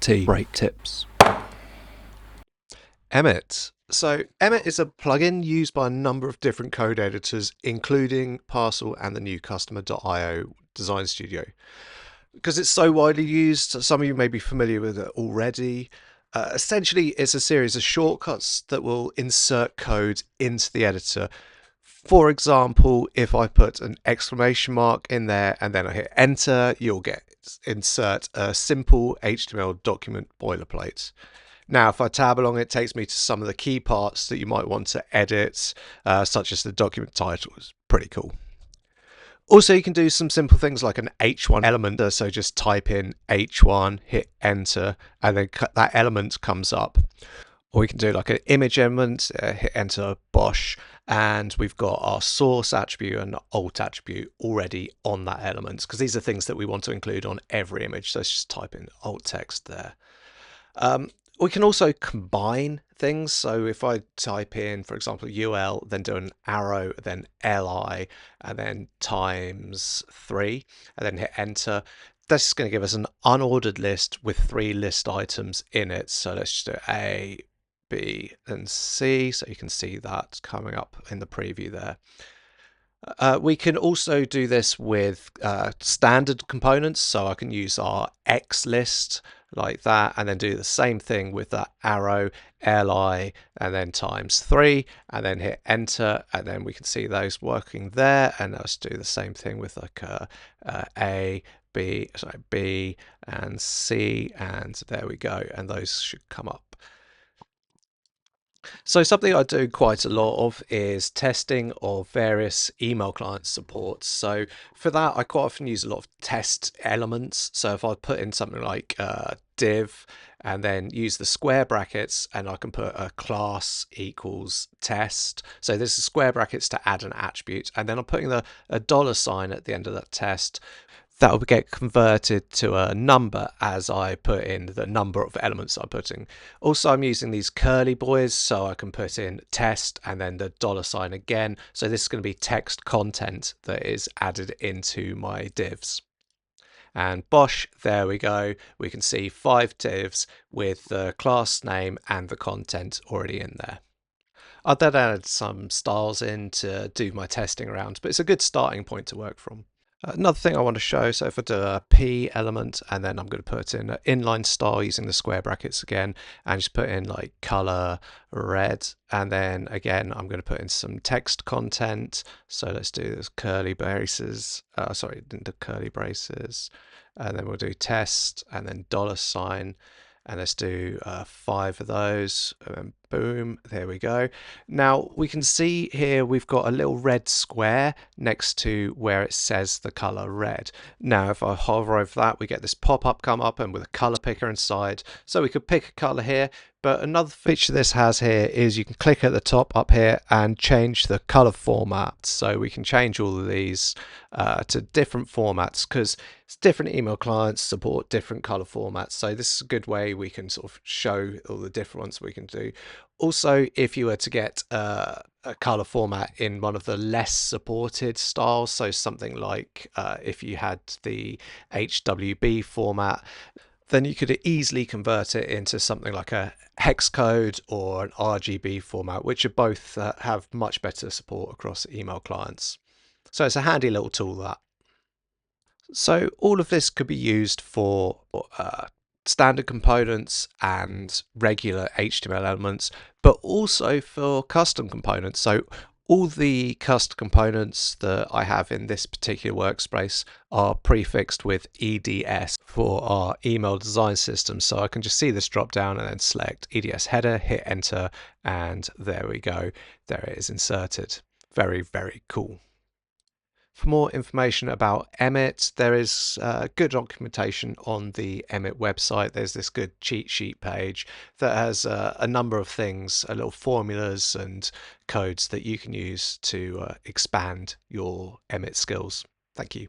Tea break tips. Emmet. So Emmet is a plugin used by a number of different code editors, including Parcel and the new Customer.io Design Studio. Because it's so widely used, some of you may be familiar with it already. Essentially, it's a series of shortcuts that will insert code into the editor. For example, if I put an exclamation mark in there and then I hit enter, you'll get insert a simple HTML document boilerplate. Now, if I tab along, it takes me to some of the key parts that you might want to edit, such as the document title. It's pretty cool. Also, you can do some simple things like an H1 element. So just type in H1, hit enter, and then that element comes up. Or we can do like an image element, hit enter, bosh, and we've got our source attribute and alt attribute already on that element, because these are things that we want to include on every image. So let's just type in alt text there. We can also combine things. So if I type in, for example, UL, then do an arrow, then LI, and then times 3, and then hit enter, that's just going to give us an unordered list with 3 list items in it. So let's just do A, B, and C. So you can see that coming up in the preview there. We can also do this with standard components. So I can use our X list like that, and then do the same thing with that arrow, li, and then times 3, and then hit enter, and then we can see those working there. And let's do the same thing with like A, B, and C, and there we go, and those should come up. So something I do quite a lot of is testing of various email client supports. So for that, I quite often use a lot of test elements. So if I put in something like div and then use the square brackets, and I can put a class equals test. So this is square brackets to add an attribute, and then I'm putting a $ at the end of that test. That will get converted to a number as I put in the number of elements I'm putting. Also, I'm using these curly boys, so I can put in test and then the $ again. So this is going to be text content that is added into my divs. And bosh, there we go. We can see 5 divs with the class name and the content already in there. I'll then add some styles in to do my testing around, but it's a good starting point to work from. Another thing I want to show, so if I do a P element, and then I'm going to put in an inline style using the square brackets again, and just put in like color red, and then again I'm going to put in some text content. So let's do this curly braces, the curly braces, and then we'll do test, and then $, and let's do 5 of those, and boom, there we go. Now we can see here we've got a little red square next to where it says the color red. Now if I hover over that, we get this pop-up come up and with a color picker inside. So we could pick a color here, but another feature this has here is you can click at the top up here and change the color format. So we can change all of these to different formats, because different email clients support different color formats. So this is a good way we can sort of show all the different ones we can do. Also, if you were to get a color format in one of the less supported styles, so something like if you had the HWB format, then you could easily convert it into something like a hex code or an RGB format, which are both have much better support across email clients. So it's a handy little tool, that. So all of this could be used for standard components and regular HTML elements, but also for custom components. So all the custom components that I have in this particular workspace are prefixed with EDS for our email design system. So I can just see this drop down and then select EDS header, hit enter, and there we go. There it is inserted. Very, very cool. For more information about Emmet, there is good documentation on the Emmet website. There's this good cheat sheet page that has a number of things, little formulas and codes that you can use to expand your Emmet skills. Thank you.